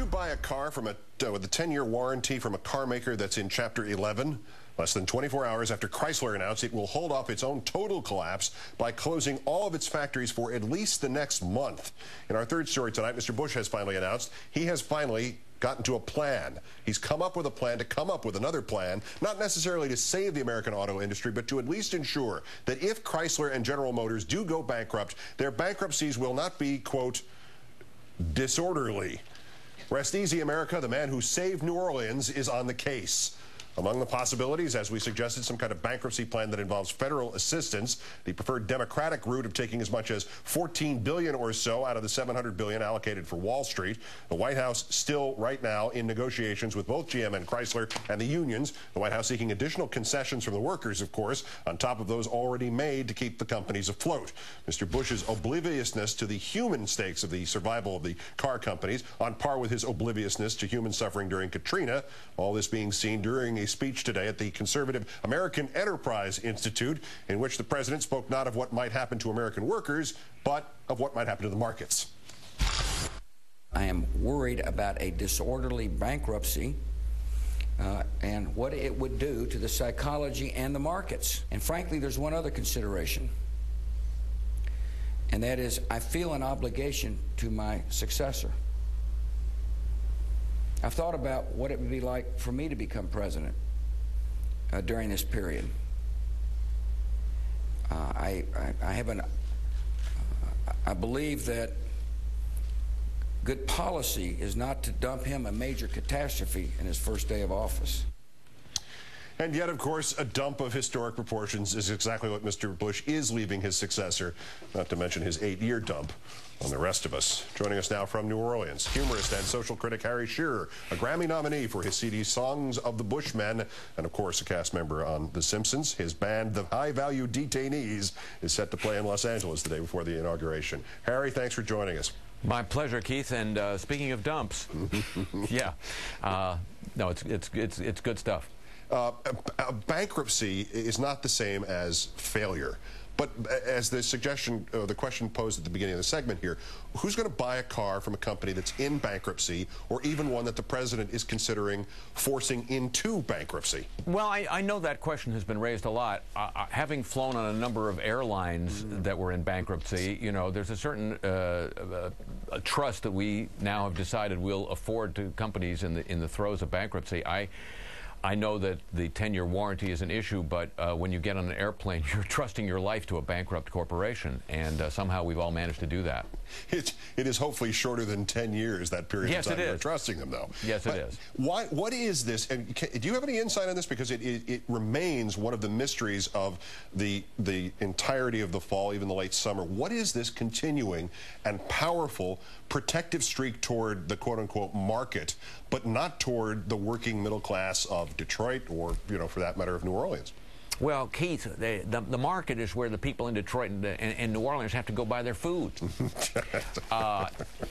you buy a car from with a 10-year warranty from a car maker that's in Chapter 11? Less than 24 hours after Chrysler announced it will hold off its own total collapse by closing all of its factories for at least the next month. In our third story tonight, Mr. Bush has finally announced he has finally gotten to a plan. He's come up with a plan to come up with another plan, not necessarily to save the American auto industry, but to at least ensure that if Chrysler and General Motors do go bankrupt, their bankruptcies will not be, quote, disorderly. Rest easy, America. The man who saved New Orleans is on the case. Among the possibilities, as we suggested, some kind of bankruptcy plan that involves federal assistance, the preferred Democratic route of taking as much as $14 billion or so out of the $700 billion allocated for Wall Street. The White House still right now in negotiations with both GM and Chrysler and the unions. The White House seeking additional concessions from the workers, of course, on top of those already made to keep the companies afloat. Mr. Bush's obliviousness to the human stakes of the survival of the car companies, on par with his obliviousness to human suffering during Katrina, all this being seen during a speech today at the conservative American Enterprise Institute, in which the president spoke not of what might happen to American workers, but of what might happen to the markets. I am worried about a disorderly bankruptcy and what it would do to the psychology and the markets. And frankly, there's one other consideration, and that is I feel an obligation to my successor. I've thought about what it would be like for me to become president during this period. I believe that good policy is not to dump him a major catastrophe in his first day of office. And yet, of course, a dump of historic proportions is exactly what Mr. Bush is leaving his successor, not to mention his 8-year dump on the rest of us. Joining us now from New Orleans, humorist and social critic Harry Shearer, a Grammy nominee for his CD Songs of the Bushmen, and of course a cast member on The Simpsons. His band, The High Value Detainees, is set to play in Los Angeles the day before the inauguration. Harry, thanks for joining us. My pleasure, Keith. And speaking of dumps, yeah, no, it's good stuff. Bankruptcy is not the same as failure. But as the suggestion, the question posed at the beginning of the segment here, who's going to buy a car from a company that's in bankruptcy, or even one that the president is considering forcing into bankruptcy? Well, I know that question has been raised a lot. Having flown on a number of airlines that were in bankruptcy, you know, there's a certain a trust that we now have decided we'll afford to companies in the throes of bankruptcy. I know that the 10-year warranty is an issue, but when you get on an airplane, you're trusting your life to a bankrupt corporation, and somehow we've all managed to do that. It is hopefully shorter than 10 years, that period of time you're trusting them, though. Yes, it is. What is this? And do you have any insight on this? Because it remains one of the mysteries of the entirety of the fall, even the late summer. What is this continuing and powerful protective streak toward the quote-unquote market, but not toward the working middle class of Detroit or, you know, for that matter, of New Orleans? Well, Keith, the market is where the people in Detroit and New Orleans have to go buy their food.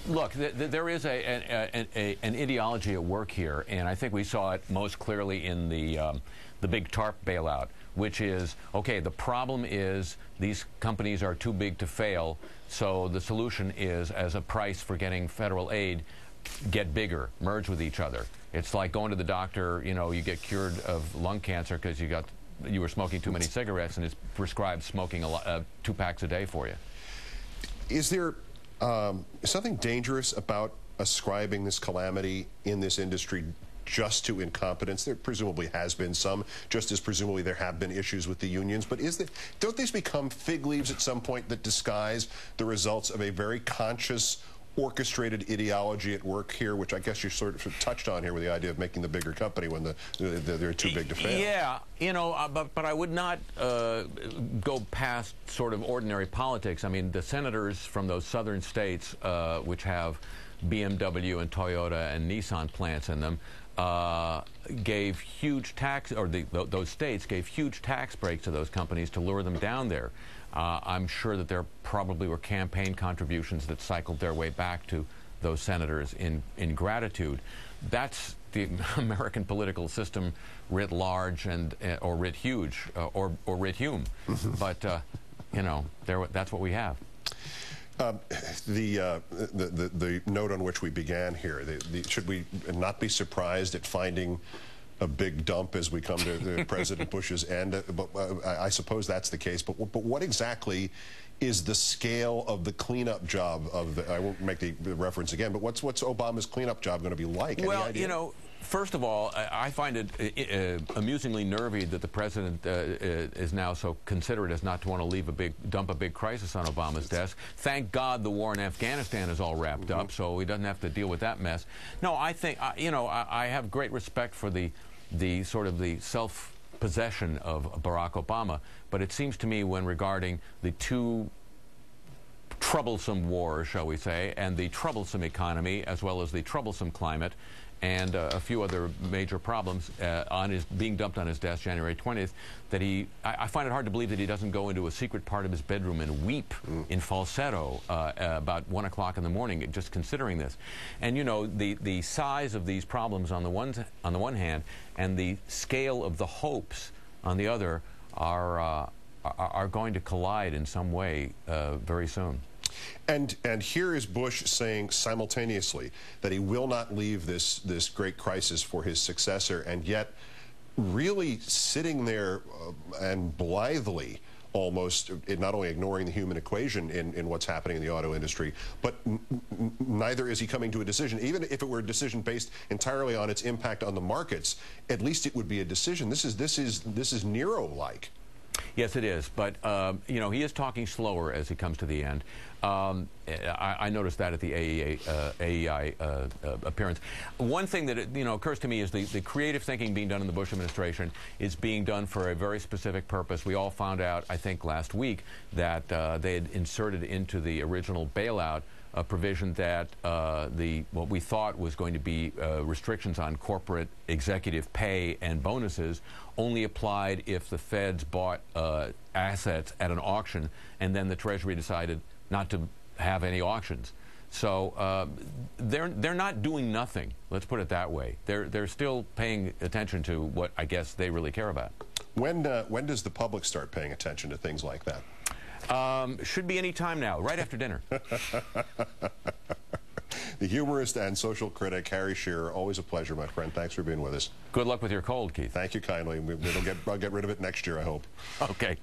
Look, there is an ideology at work here, and I think we saw it most clearly in the big TARP bailout, which is, okay, the problem is these companies are too big to fail, so the solution is, as a price for getting federal aid, get bigger, merge with each other. It's like going to the doctor, you know, you get cured of lung cancer because you were smoking too many cigarettes, and it's prescribed smoking 2 packs a day for you. Is there something dangerous about ascribing this calamity in this industry just to incompetence? There presumably has been some, just as presumably there have been issues with the unions. But don't these become fig leaves at some point that disguise the results of a very conscious, orchestrated ideology at work here, which I guess you sort of touched on here with the idea of making the bigger company when they're too big to fail? Yeah, you know, but I would not go past sort of ordinary politics. I mean, the senators from those southern states, which have BMW and Toyota and Nissan plants in them, gave huge tax, or those states gave huge tax breaks to those companies to lure them down there. I'm sure that there probably were campaign contributions that cycled their way back to those senators in gratitude. That's the American political system writ large and or writ huge or writ hume. But you know, that's what we have. The note on which we began here, should we not be surprised at finding a big dump as we come to President Bush's end? But I suppose that's the case. But what exactly is the scale of the cleanup job of the, I won't make the reference again, but what's Obama's cleanup job going to be like? Well, you know, first of all, I find it amusingly nervy that the president is now so considerate as not to want to dump a big crisis on Obama's desk. Thank God the war in Afghanistan is all wrapped up, so he doesn't have to deal with that mess. No, I think, you know, I have great respect for the sort of the self-possession of Barack Obama, but it seems to me when regarding the two troublesome wars, shall we say, and the troublesome economy, as well as the troublesome climate, and a few other major problems being dumped on his desk January 20th, that I find it hard to believe that he doesn't go into a secret part of his bedroom and weep in falsetto about 1 o'clock in the morning, just considering this. And you know, the size of these problems on the one hand, and the scale of the hopes on the other are going to collide in some way very soon. And here is Bush saying simultaneously that he will not leave this great crisis for his successor, and yet really sitting there and blithely almost not only ignoring the human equation in what's happening in the auto industry, but neither is he coming to a decision. Even if it were a decision based entirely on its impact on the markets, at least it would be a decision. This is Nero-like. Yes, it is. But, you know, he is talking slower as he comes to the end. I noticed that at the AEI appearance. One thing that, you know, occurs to me is the creative thinking being done in the Bush administration is being done for a very specific purpose. We all found out, I think, last week that they had inserted into the original bailout a provision that what we thought was going to be restrictions on corporate executive pay and bonuses only applied if the feds bought assets at an auction, and then the Treasury decided not to have any auctions. So they're not doing nothing. Let's put it that way. They're still paying attention to what I guess they really care about. When does the public start paying attention to things like that? Should be any time now, right after dinner. The humorist and social critic, Harry Shearer, always a pleasure, my friend. Thanks for being with us. Good luck with your cold, Keith. Thank you kindly. I'll get rid of it next year, I hope. Okay.